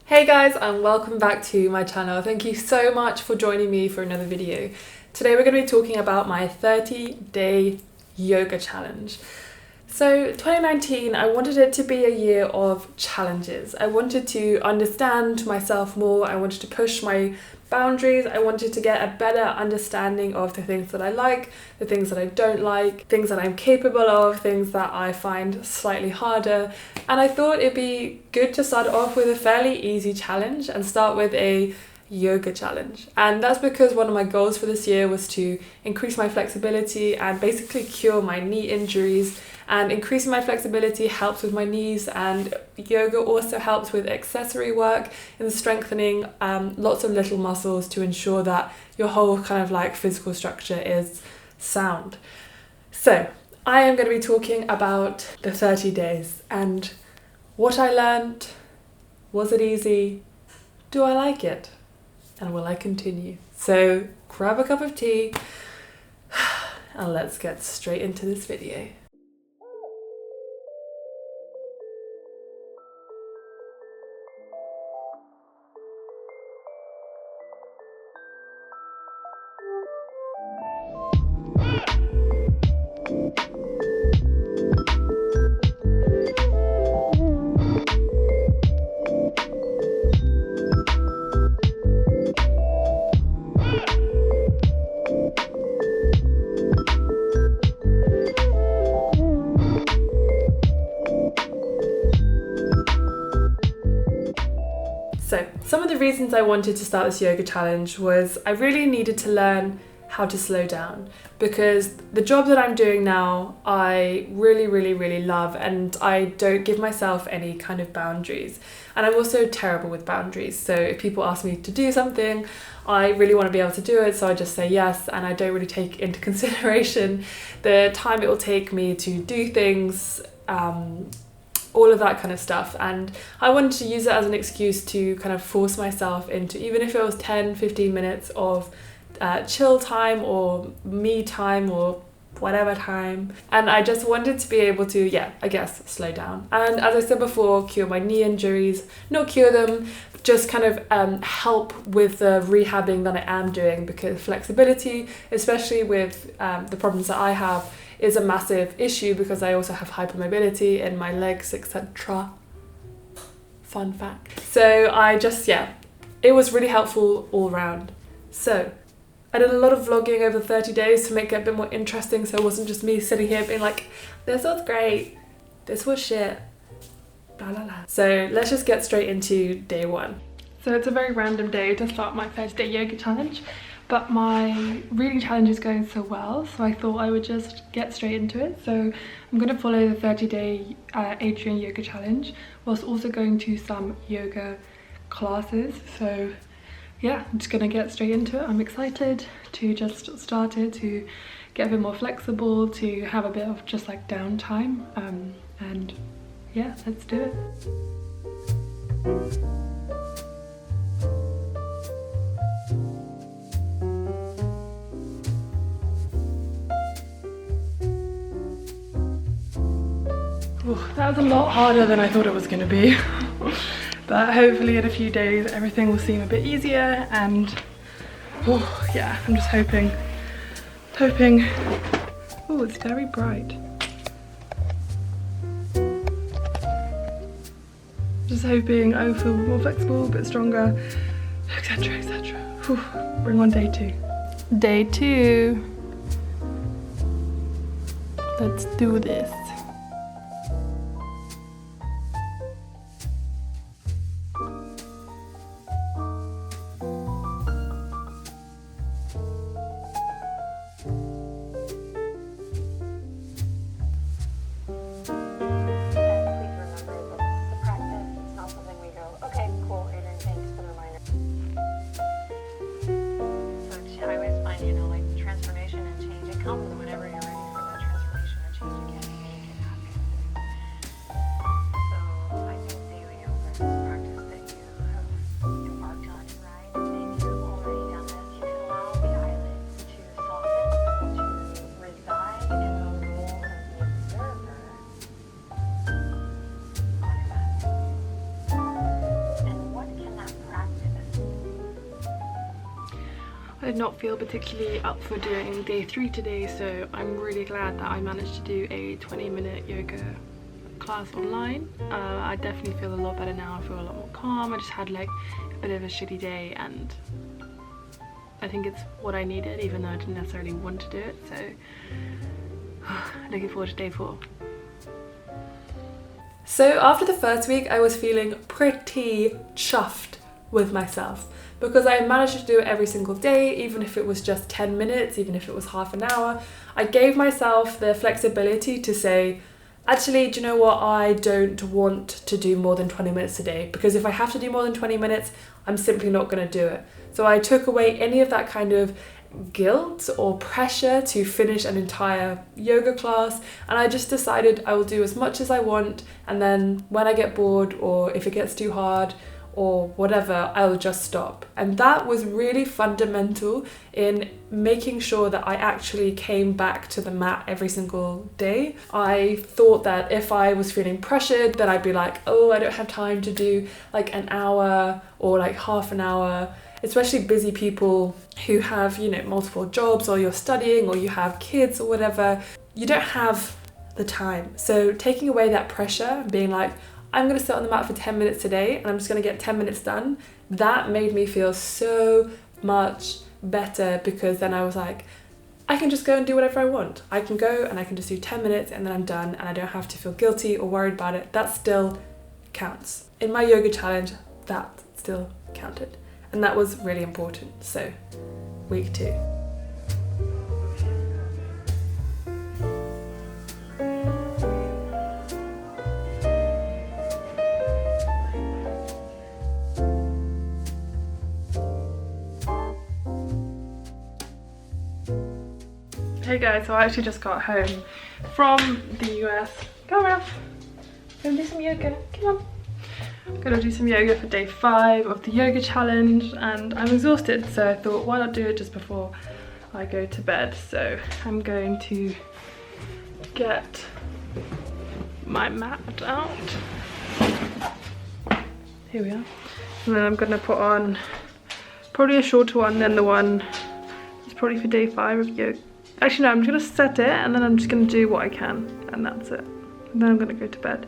Hey guys, and welcome back to my channel. Thank you so much for joining me for another video. Today we're going to be talking about my 30-day yoga challenge. So 2019, I wanted it to be a year of challenges. I wanted to understand myself more. I wanted to push my boundaries. I wanted to get a better understanding of the things that I like, the things that I don't like, things that I'm capable of, things that I find slightly harder. And I thought it'd be good to start off with a fairly easy challenge and start with a yoga challenge. And that's because one of my goals for this year was to increase my flexibility and basically cure my knee injuries. And increasing my flexibility helps with my knees, and yoga also helps with accessory work in strengthening lots of little muscles to ensure that your whole kind of like physical structure is sound. So I am going to be talking about the 30 days and what I learned. Was it easy? Do I like it? And will I continue? So grab a cup of tea and let's get straight into this video. So some of the reasons I wanted to start this yoga challenge was I really needed to learn how to slow down, because the job that I'm doing now I really love, and I don't give myself any kind of boundaries, and I'm also terrible with boundaries. So if people ask me to do something, I really want to be able to do it, so I just say yes, and I don't really take into consideration the time it will take me to do things, all of that kind of stuff. And I wanted to use it as an excuse to kind of force myself into, even if it was 10-15 minutes of chill time or me time or whatever time, and I just wanted to be able to, I guess, slow down. And as I said before, cure my knee injuries, not cure them, just kind of help with the rehabbing that I am doing, because flexibility, especially with the problems that I have, is a massive issue, because I also have hypermobility in my legs, etc. Fun fact. So I just, it was really helpful all round. So I did a lot of vlogging over 30 days to make it a bit more interesting, so it wasn't just me sitting here being like, this was great, this was shit, blah blah blah. So let's just get straight into day one. So it's a very random day to start my 30-day yoga challenge, but my reading challenge is going so well, so I thought I would just get straight into it. So I'm going to follow the 30-day Adrian yoga challenge whilst also going to some yoga classes. So yeah, I'm just gonna get straight into it. I'm excited to just start it, to get a bit more flexible, to have a bit of just like downtime, and yeah, let's do it. Ooh, that was a lot harder than I thought it was gonna be. But hopefully in a few days everything will seem a bit easier, and I'm just hoping. Oh, it's very bright. Just hoping I will feel more flexible, a bit stronger, etc, etc. Bring on day two. Day two. Let's do this. Transformation and change, it comes whenever you're ready for that transformation or change. It can be I did not feel particularly up for doing day 3 today, so I'm really glad that I managed to do a 20-minute yoga class online. I definitely feel a lot better now. I feel a lot more calm. I just had like a bit of a shitty day, and I think it's what I needed, even though I didn't necessarily want to do it. So looking forward to day 4. So after the first week, I was feeling pretty chuffed with myself because I managed to do it every single day, even if it was just 10 minutes, even if it was half an hour. I gave myself the flexibility to say, actually, do you know what? I don't want to do more than 20 minutes a day, because if I have to do more than 20 minutes, I'm simply not going to do it. So I took away any of that kind of guilt or pressure to finish an entire yoga class, and I just decided I will do as much as I want, and then when I get bored or if it gets too hard or whatever, I'll just stop. And that was really fundamental in making sure that I actually came back to the mat every single day. I thought that if I was feeling pressured, that I'd be like, oh, I don't have time to do like an hour or like half an hour. Especially busy people who have, you know, multiple jobs, or you're studying, or you have kids or whatever, you don't have the time. So taking away that pressure and being like, I'm going to sit on the mat for 10 minutes today and I'm just going to get 10 minutes done, that made me feel so much better, because then I was like, I can just go and do whatever I want. I can go and I can just do 10 minutes and then I'm done, and I don't have to feel guilty or worried about it. That still counts. In my yoga challenge, that still counted. And that was really important. So, week 2. Hey guys, so I actually just got home from the US. Go Ralph, go do some yoga, come on. I'm gonna do some yoga for day 5 of the yoga challenge, and I'm exhausted, so I thought, why not do it just before I go to bed. So I'm going to get my mat out. Here we are. And then I'm gonna put on probably a shorter one than the one that's probably for day 5 of yoga. Actually no, I'm just gonna set it and then I'm just gonna do what I can, and that's it. And then I'm gonna go to bed.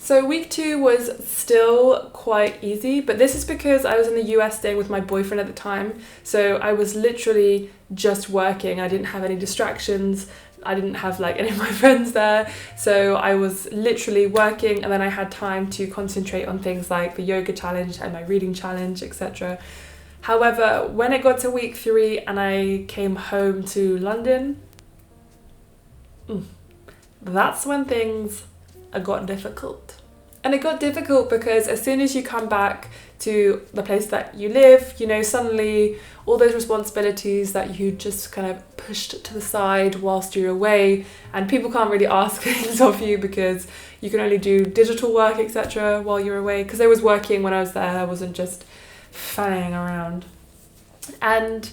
So week 2 was still quite easy, but this is because I was in the US staying with my boyfriend at the time. So I was literally just working. I didn't have any distractions. I didn't have like any of my friends there. So I was literally working, and then I had time to concentrate on things like the yoga challenge and my reading challenge, etc. However, when it got to week 3 and I came home to London, that's when things got difficult. And it got difficult because as soon as you come back to the place that you live, you know, suddenly all those responsibilities that you just kind of pushed to the side whilst you're away, and people can't really ask things of you because you can only do digital work, etc. while you're away, because I was working when I was there. I wasn't just fanning around. And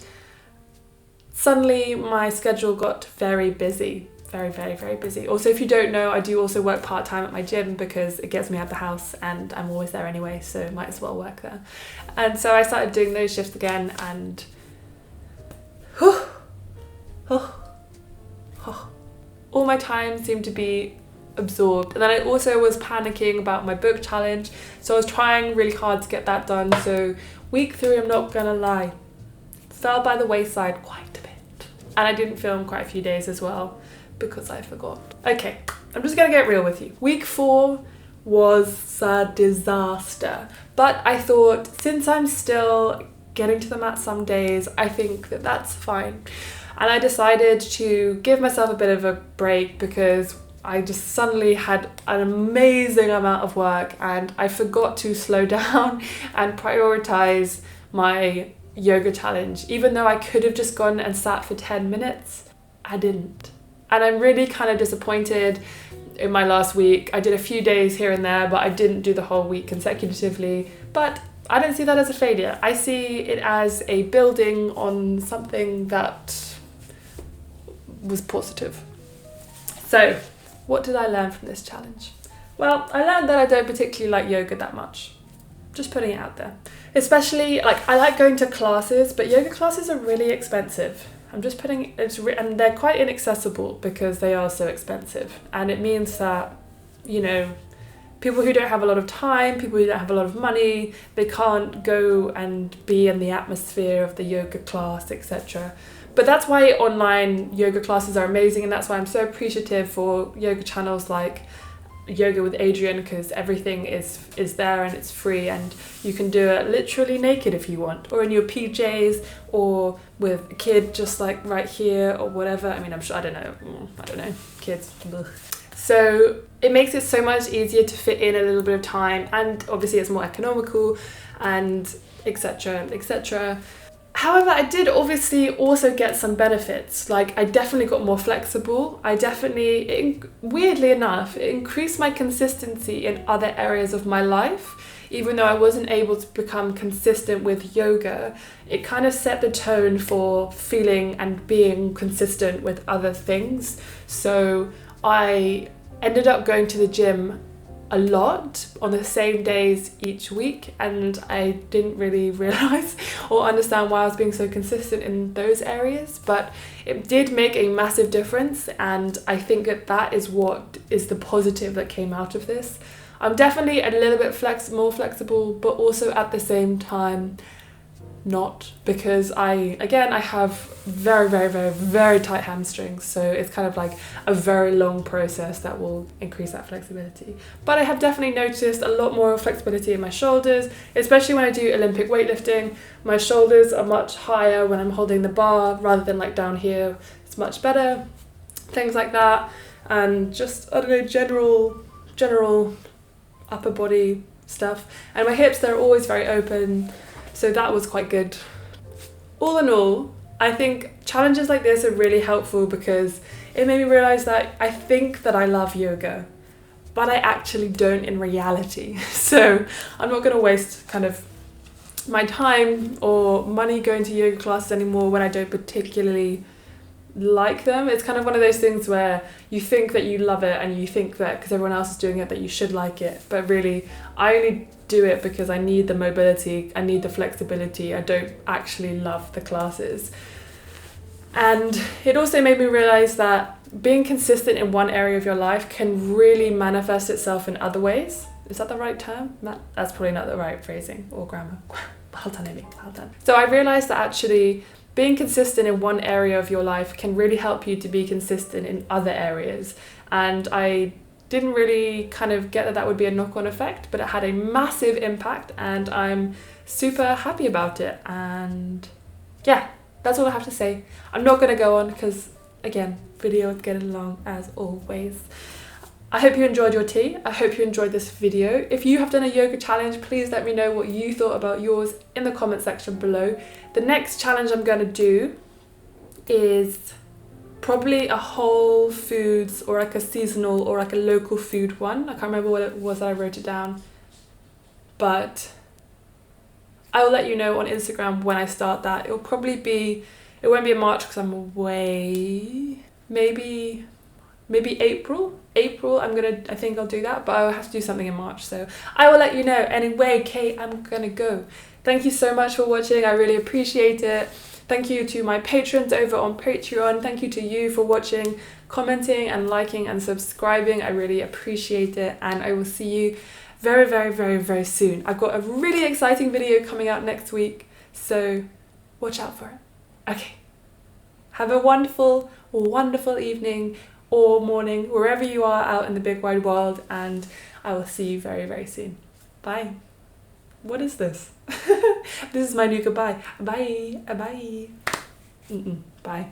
suddenly my schedule got very busy. Very busy. Also, if you don't know, I do also work part-time at my gym because it gets me out of the house and I'm always there anyway, so might as well work there. And so I started doing those shifts again, and all my time seemed to be absorbed. And then I also was panicking about my book challenge, so I was trying really hard to get that done. So week 3, I'm not gonna lie, fell by the wayside quite a bit. And I didn't film quite a few days as well, because I forgot. Okay, I'm just gonna get real with you. Week 4 was a disaster, but I thought, since I'm still getting to the mat some days, I think that that's fine. And I decided to give myself a bit of a break because I just suddenly had an amazing amount of work, and I forgot to slow down and prioritize my yoga challenge. Even though I could have just gone and sat for 10 minutes, I didn't. And I'm really kind of disappointed in my last week. I did a few days here and there, but I didn't do the whole week consecutively. But I don't see that as a failure. I see it as a building on something that was positive. So, what did I learn from this challenge? Well, I learned that I don't particularly like yoga that much. Just putting it out there. Especially, like, I like going to classes, but yoga classes are really expensive. I'm just putting and they're quite inaccessible because they are so expensive. And it means that, you know, people who don't have a lot of time, people who don't have a lot of money, they can't go and be in the atmosphere of the yoga class, etc. But that's why online yoga classes are amazing, and that's why I'm so appreciative for yoga channels like Yoga with Adrian, because everything is there and it's free, and you can do it literally naked if you want, or in your PJs, or with a kid just like right here or whatever. I mean, I'm sure, I don't know, kids. Ugh. So it makes it so much easier to fit in a little bit of time, and obviously it's more economical, and etc, etc. However, I did obviously also get some benefits. Like, I definitely got more flexible. Weirdly enough, it increased my consistency in other areas of my life. Even though I wasn't able to become consistent with yoga, it kind of set the tone for feeling and being consistent with other things. So I ended up going to the gym a lot on the same days each week, and I didn't really realize or understand why I was being so consistent in those areas, but it did make a massive difference, and I think that is what is the positive that came out of this. I'm definitely a little bit more flexible, but also at the same time not, because I have very, very, very, very tight hamstrings, so it's kind of like a very long process that will increase that flexibility. But I have definitely noticed a lot more flexibility in my shoulders, especially when I do Olympic weightlifting. My shoulders are much higher when I'm holding the bar rather than like down here. It's much better, things like that, and just, I don't know, general upper body stuff. And my hips, they're always very open, so that was quite good. All in all, I think challenges like this are really helpful because it made me realise that I think that I love yoga, but I actually don't in reality. So I'm not going to waste kind of my time or money going to yoga classes anymore when I don't particularly like them. It's kind of one of those things where you think that you love it, and you think that because everyone else is doing it that you should like it, but really I only do it because I need the mobility, I need the flexibility. I don't actually love the classes. And it also made me realize that being consistent in one area of your life can really manifest itself in other ways. Is that the right term? That's probably not the right phrasing or grammar. Well done, Amy, well done. So I realized that actually being consistent in one area of your life can really help you to be consistent in other areas. And I didn't really kind of get that would be a knock-on effect, but it had a massive impact, and I'm super happy about it. And yeah, that's all I have to say. I'm not going to go on because, again, video is getting long as always. I hope you enjoyed your tea. I hope you enjoyed this video. If you have done a yoga challenge, please let me know what you thought about yours in the comment section below. The next challenge I'm going to do is probably a whole foods or like a seasonal or like a local food one. I can't remember what it was that I wrote it down, but I will let you know on Instagram when I start that. It won't be in March because I'm away. Maybe April. I think I'll do that, but I'll have to do something in March, so I will let you know. Anyway, Kate, I'm gonna go. Thank you so much for watching. I really appreciate it. Thank you to my patrons over on Patreon. Thank you to you for watching, commenting and liking and subscribing. I really appreciate it, and I will see you very, very, very, very soon. I've got a really exciting video coming out next week, so watch out for it. Okay. Have a wonderful, wonderful evening or morning, wherever you are out in the big wide world, and I will see you very, very soon. Bye. What is this? This is my new goodbye. Bye. Bye. Bye.